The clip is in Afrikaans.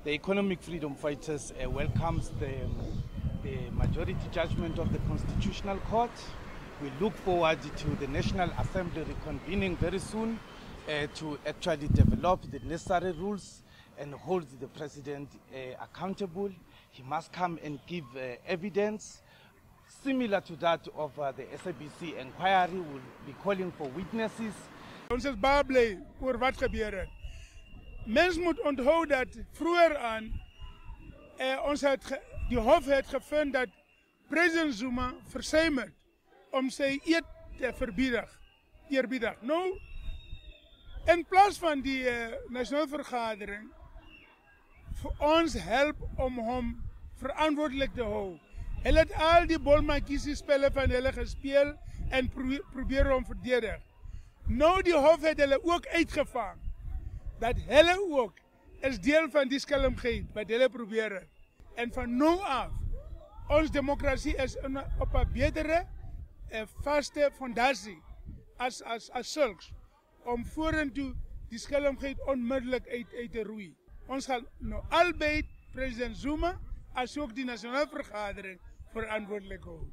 The Economic Freedom Fighters welcomes the majority judgment of the Constitutional Court. We look forward to the National Assembly reconvening very soon to actually develop the necessary rules and hold the President accountable. He must come and give evidence similar to that of the SABC inquiry. We'll be calling for witnesses. Ons is baie bly oor wat gebeur het. Mens moet onthou dat vroeger aan die hof het gevind dat president Zuma versuim het om sy eed te eerbiedig. Nou, in plaas van die nasionale vergadering vir ons help om hom verantwoordelik te hou. Hulle het al die bolmakiesie spelle van hulle gespeel en probeer hom verdedig. Nou die hof het hulle ook uitgevang dat hulle ook is deel van die skelmgeit wat hulle probeer het. En van nou af, ons demokrasie is op 'n betere vaste fondasie as sulks om vorentoe die skelmgeit onmiddellik uit te roei. Ons gaan nou albei president Zuma as ook die nasionale vergadering verantwoordelik hou.